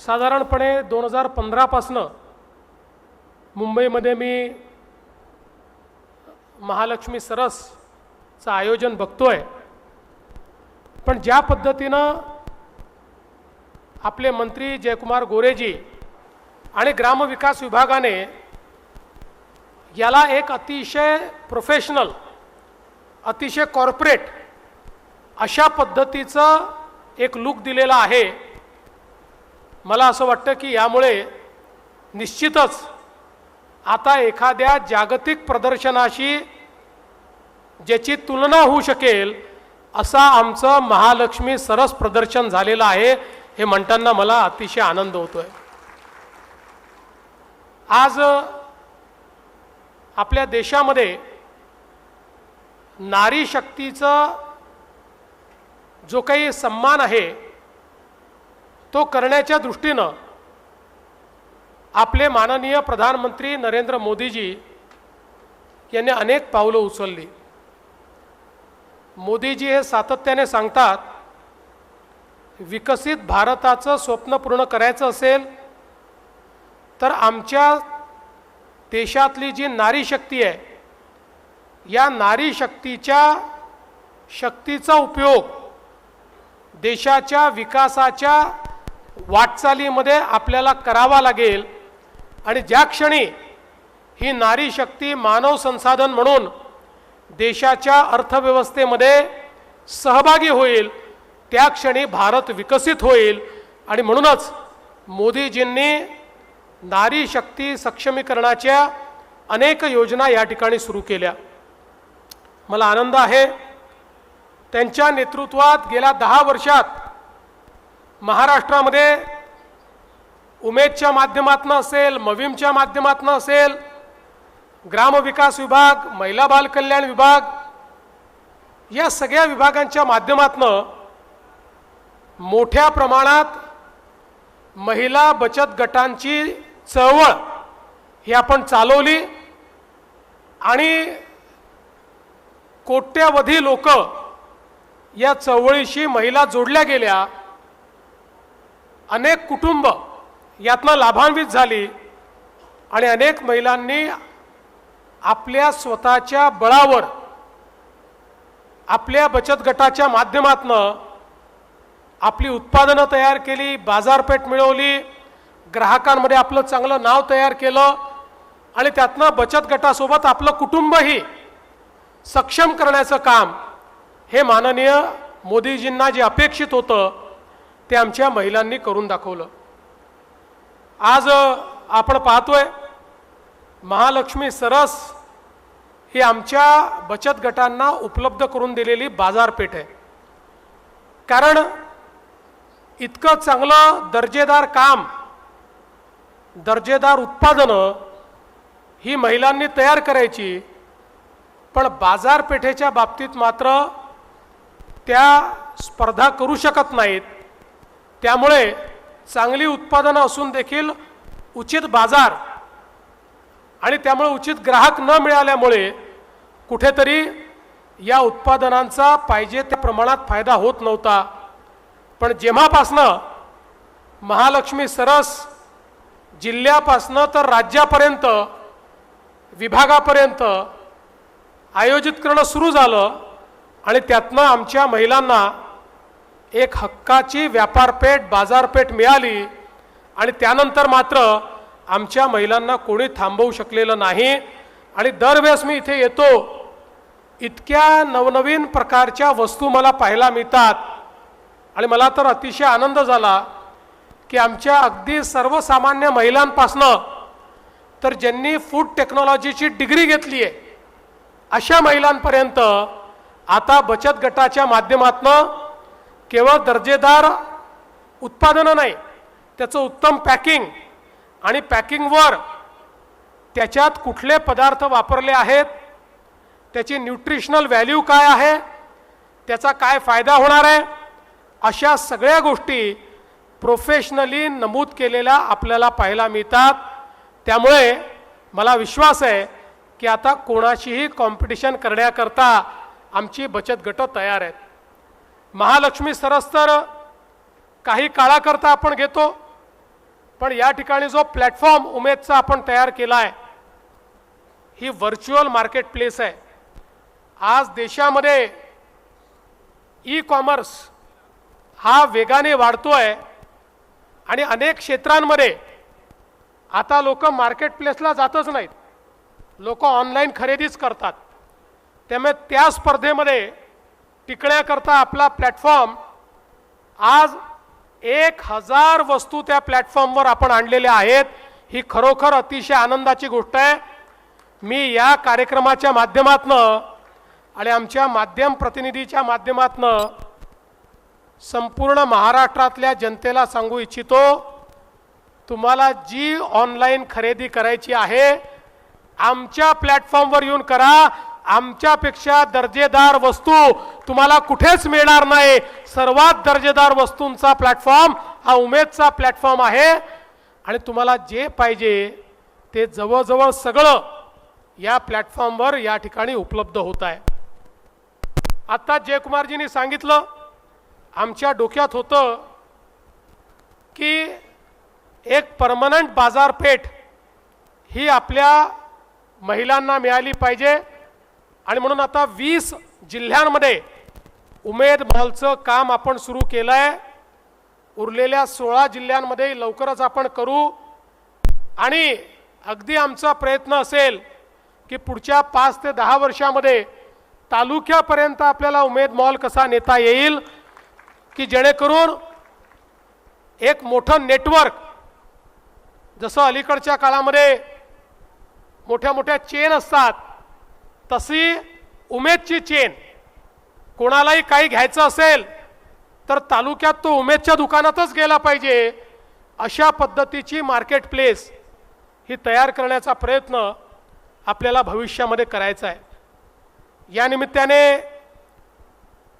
साधारणपणे 2015 पासून मुंबईमध्ये मी महालक्ष्मी सरसचं आयोजन बघतोय। पण ज्या पद्धतीनं आपले मंत्री जयकुमार गोरेजी आणि ग्रामविकास विभागाने याला एक अतिशय प्रोफेशनल, अतिशय कॉर्पोरेट अशा पद्धतीचं एक लुक दिलेला आहे, मला असं वाटतं की यामुळे निश्चितच आता एखाद्या जागतिक प्रदर्शनाशी ज्याची तुलना होऊ शकेल असा आमचं महालक्ष्मी सरस प्रदर्शन झालेलं आहे, हे म्हणताना मला अतिशय आनंद होतोय। आज आपल्या देशामध्ये नारी शक्तीचा जो काही सन्मान आहे तो करण्याच्या दृष्टीनं आपले माननीय प्रधानमंत्री नरेंद्र मोदीजी यांनी अनेक पावलं उचलली। मोदीजी हे सातत्याने सांगतात, विकसित भारताचं स्वप्न पूर्ण करायचं असेल तर आमच्या देशातली जी नारी शक्ती आहे, या नारी शक्तीचा उपयोग देशाच्या विकासाच्या वाटचालीमध्ये आपल्याला करावा लागेल। आणि ज्या क्षणी ही नारी शक्ती मानव संसाधन म्हणून देशाच्या अर्थव्यवस्थेमध्ये सहभागी होईल, त्या क्षणी भारत विकसित होईल। आणि म्हणूनच मोदीजींनी नारी शक्ती सक्षमीकरणाच्या अनेक योजना या ठिकाणी सुरू केल्या। मला आनंद आहे, त्यांच्या नेतृत्वात गेल्या 10 वर्षात महाराष्ट्रामध्ये उमेदच्या माध्यमातून असेल, मविमच्या माध्यमातून असेल, ग्रामविकास विभाग, महिला बाल कल्याण विभाग, या सगळ्या विभागांच्या माध्यमातून मोठ्या प्रमाणात महिला बचत गटांची चळवळ ही आपण चालवली आणि कोट्यवधी लोक या चळवळीशी महिला जोडल्या गेल्या। अनेक कुटुंब यातनं लाभान्वित झाली आणि अनेक महिलांनी आपल्या स्वतःच्या बळावर आपल्या बचत गटाच्या माध्यमातून आपली उत्पादनं तयार केली, बाजारपेठ मिळवली, ग्राहकांमध्ये आपलं चांगलं नाव तयार केलं आणि त्यातनं बचत गटासोबत आपलं कुटुंबही सक्षम करण्याचं काम हे माननीय मोदीजींना जे अपेक्षित होतं ते आमच्या महिलांनी करून दाखवलं। आज आपण पाहतोय महालक्ष्मी सरस ही आमच्या बचत गटांना उपलब्ध करून दिलेली बाजारपेठ आहे। कारण इतकं चांगलं दर्जेदार काम, दर्जेदार उत्पादनं ही महिलांनी तयार करायची, पण बाजारपेठेच्या बाबतीत मात्र त्या स्पर्धा करू शकत नाहीत। त्यामुळे चांगली उत्पादनं असून देखील उचित बाजार आणि त्यामुळे उचित ग्राहक न मिळाल्यामुळे कुठेतरी या उत्पादनांचा पाहिजे त्या प्रमाणात फायदा होत नव्हता। पण जेव्हापासनं महालक्ष्मी सरस जिल्ह्यापासनं तर राज्यापर्यंत, विभागापर्यंत आयोजित करणं सुरू झालं आणि त्यातनं आमच्या महिलांना एक हक्काची व्यापारपेठ, बाजारपेठ मिळाली आणि त्यानंतर मात्र आमच्या महिलांना कोणी थांबवू शकलेलं नाही। आणि दरवेळेस मी इथे येतो, इतक्या नवनवीन प्रकारच्या वस्तू मला पाहायला मिळतात आणि मला तर अतिशय आनंद झाला की आमच्या अगदी सर्वसामान्य महिलांपासनं तर ज्यांनी फूड टेक्नॉलॉजीची डिग्री घेतली आहे अशा महिलांपर्यंत आता बचत गटाच्या माध्यमातून केवळ दर्जेदार उत्पादनं नाही, त्याचं उत्तम पॅकिंग आणि पॅकिंगवर त्याच्यात कुठले पदार्थ वापरले आहेत, त्याची न्यूट्रिशनल व्हॅल्यू काय आहे, त्याचा काय फायदा होणार आहे, अशा सगळ्या गोष्टी प्रोफेशनली नमूद केलेल्या आपल्याला पाहायला मिळतात। त्यामुळे मला विश्वास आहे की आता कोणाशीही कॉम्पिटिशन करण्याकरता आमची बचत गट तयार आहेत। महालक्ष्मी सरस तर काही काळाकरता आपण घेतो, पण या ठिकाणी जो प्लॅटफॉर्म उमेदचा आपण तयार केला आहे ही व्हर्च्युअल मार्केट प्लेस आहे. आज देशामध्ये ई कॉमर्स हा वेगाने वाढतोय आणि अनेक क्षेत्रांमध्ये आता लोक मार्केट प्लेसला जातच नाहीत, लोक ऑनलाईन खरेदीच करतात. त्यामुळे त्या स्पर्धेमध्ये टिकण्याकरता आपला प्लॅटफॉर्म आज 1000 वस्तू त्या प्लॅटफॉर्मवर आपण आणलेल्या आहेत. ही खरोखर अतिशय आनंदाची गोष्ट आहे. मी या कार्यक्रमाच्या माध्यमातनं आणि आमच्या माध्यम प्रतिनिधीच्या माध्यमातनं संपूर्ण महाराष्ट्रातल्या जनतेला सांगू इच्छितो, तुम्हाला जी ऑनलाईन खरेदी करायची आहे आमच्या प्लॅटफॉर्मवर येऊन करा. आमच्यापेक्षा दर्जेदार वस्तू तुम्हाला कुठेच मिळणार नाही. सर्वात दर्जेदार वस्तूंचा प्लॅटफॉर्म हा उमेदचा प्लॅटफॉर्म आहे आणि तुम्हाला जे पाहिजे ते जवळजवळ सगळं या प्लॅटफॉर्मवर या ठिकाणी उपलब्ध होत आहे. आता जयकुमारजींनी सांगितलं, आमच्या डोक्यात होतं की एक परमनंट बाजारपेठ ही आपल्या महिलांना मिळाली पाहिजे आणि म्हणून आता 20 जिल्ह्यांमध्ये उमेद मॉलचं काम आपण सुरू केलं आहे. उरलेल्या 16 जिल्ह्यांमध्ये लवकरच आपण करू आणि अगदी आमचा प्रयत्न असेल की पुढच्या 5 ते 10 वर्षामध्ये तालुक्यापर्यंत आपल्याला उमेद मॉल कसा नेता येईल की जेणेकरून एक मोठं नेटवर्क, जसं अलीकडच्या काळामध्ये मोठ्या मोठ्या चेन असतात तशी उमेदची चेन, कोणालाही काही घ्यायचं असेल तर तालुक्यात तो उमेदच्या दुकानातच गेला पाहिजे, अशा पद्धतीची मार्केट प्लेस ही तयार करण्याचा प्रयत्न आपल्याला भविष्यामध्ये करायचा आहे. या निमित्ताने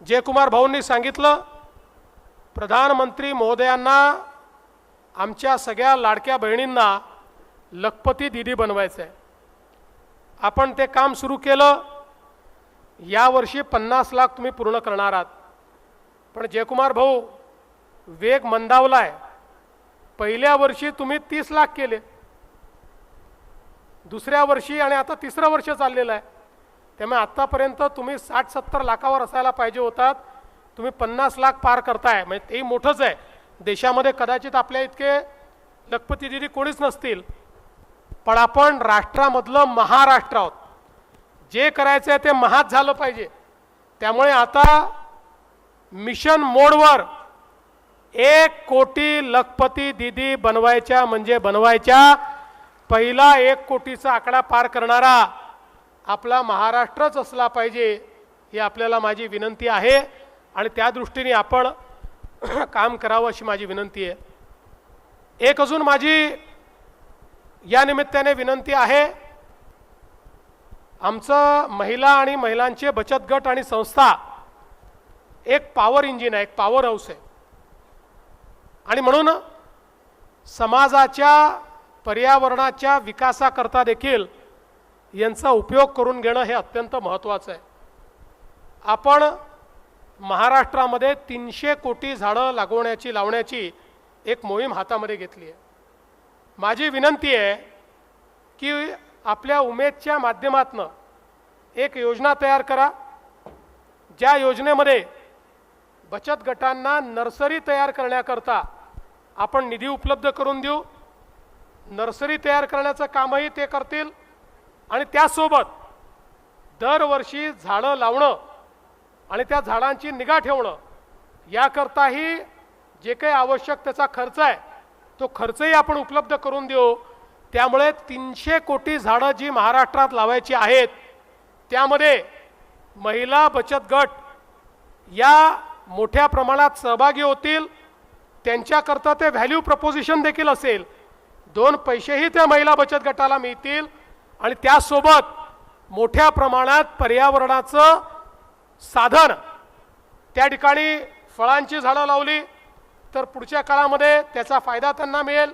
जयकुमार भाऊंनी सांगितलं, प्रधानमंत्री महोदयांना आमच्या सगळ्या लाडक्या बहिणींना लखपती दीदी बनवायचं आहे. आपण ते काम सुरू केलं. यावर्षी 50 लाख तुम्ही पूर्ण करणार आहात. पण जयकुमार भाऊ, वेग मंदावला आहे. पहिल्या वर्षी तुम्ही 30 लाख केले, दुसऱ्या वर्षी आणि आता तिसरं वर्ष चाललेलं आहे. त्यामुळे आत्तापर्यंत तुम्ही 60-70 लाखावर असायला पाहिजे होतात. तुम्ही 50 लाख पार करताय, म्हणजे तेही मोठंच आहे. देशामध्ये कदाचित आपल्या इतके लखपती दीदी कोणीच नसतील. पण आपण राष्ट्रामधलं महाराष्ट्र आहोत. जे करायचं आहे ते महाच झालं पाहिजे. त्यामुळे आता मिशन मोडवर 1 कोटी लखपती दीदी बनवायच्या म्हणजे बनवायच्या. पहिला 1 कोटीचा आकडा पार करणारा आपला महाराष्ट्रच असला पाहिजे, ही आपल्याला माझी विनंती आहे आणि त्या दृष्टीने आपण काम करावं अशी माझी विनंती आहे. एक अजून माझी या निमित्ताने विनंती आहे, आमचं महिला आणि महिलांचे बचत गट आणि संस्था एक पॉवर इंजिन आहे, एक पॉवर हाऊस आहे आणि म्हणून समाजाच्या पर्यावरणाच्या विकासाकरता देखील यांचा उपयोग करून घेणं हे अत्यंत महत्त्वाचं आहे. आपण महाराष्ट्रामध्ये 300 कोटी झाडं लावण्याची एक मोहीम हातामध्ये घेतली आहे. माझी विनंती आहे की आपल्या उमेदच्या माध्यमातून एक योजना तयार करा, ज्या योजनेमध्ये बचत गटांना नर्सरी तयार करण्याकरता आपण निधी उपलब्ध करून देऊ. नर्सरी तयार करण्याचं कामही ते करतील आणि त्यासोबत दरवर्षी झाडं लावणं आणि त्या झाडांची निगा ठेवणं याकरताही जे काही आवश्यक त्याचा खर्च आहे तो खर्चही आपण उपलब्ध करून देऊ. त्यामुळे 300 कोटी झाडं जी महाराष्ट्रात लावायची आहेत त्यामध्ये महिला बचत गट या मोठ्या प्रमाणात सहभागी होतील. त्यांच्याकरता ते व्हॅल्यू प्रपोजिशन देखील असेल, 2 पैसेही त्या महिला बचत गटाला मिळतील आणि त्यासोबत मोठ्या प्रमाणात पर्यावरणाचं साधन, त्या ठिकाणी फळांची झाडं लावली तर पुढच्या काळामध्ये त्याचा फायदा त्यांना मिळेल.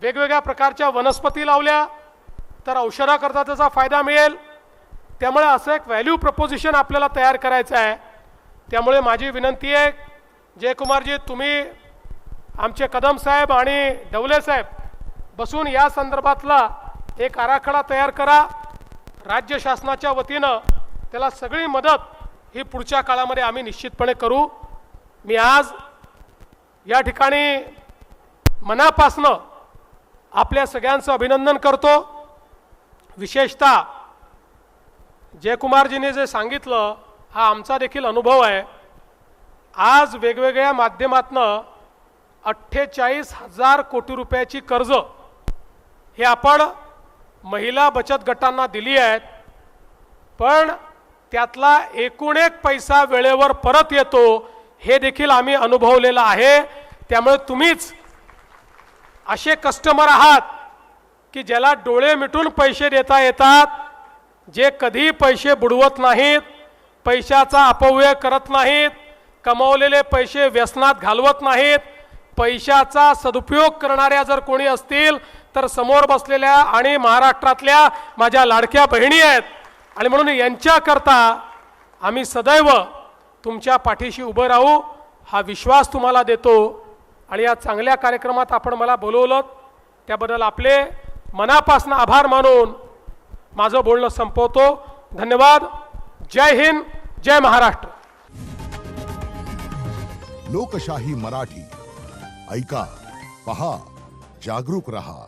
वेगवेगळ्या प्रकारच्या वनस्पती लावल्या तर औषधाकरता त्याचा फायदा मिळेल. त्यामुळे असं एक व्हॅल्यू प्रपोजिशन आपल्याला तयार करायचं आहे. त्यामुळे माझी विनंती आहे जयकुमारजी, तुम्ही आमचे कदम साहेब आणि डवले साहेब बसून या संदर्भातला एक आराखडा तयार करा। राज्य शासनाच्या वतीनं त्याला सगळी मदत ही पुढच्या काळामध्ये आम्ही निश्चितपणे करू। मी आज या ठिकाणी मनापासनं आपल्या सगळ्यांचं अभिनंदन करतो। विशेषतः जयकुमारजीने जे सांगितलं हा आमचा देखील अनुभव आहे। आज वेगवेगळ्या माध्यमातनं 48,000 कोटी रुपयाची कर्ज हे आपण महिला बचत गटांना दिली आहेत, पण त्यातला एकूण एक पैसा वेळेवर परत येतो हे देखील आम्ही अनुभवलेलं आहे। त्यामुळे तुम्हीच असे कस्टमर आहात की ज्याला डोळे मिटून पैसे देता येतात, जे कधी पैसे बुडवत नाहीत, पैशाचा अपव्यय करत नाहीत, कमावलेले पैसे व्यसनात घालवत नाहीत। पैशाचा सदुपयोग करणाऱ्या जर कोणी असतील तर समोर बसलेल्या आणि महाराष्ट्रातल्या माझ्या लाडक्या बहिणी आहेत, आणि म्हणून यांच्याकरता आम्ही सदैव तुमच्या पाठीशी उभं राहू हा विश्वास तुम्हाला देतो। आणि या चांगल्या कार्यक्रमात आपण मला बोलवलं त्याबद्दल आपले मनापासून आभार मानून माझं बोलणं संपवतो। धन्यवाद। जय हिंद, जय महाराष्ट्र। लोकशाही मराठी ऐका, पहा, जागरूक रहा।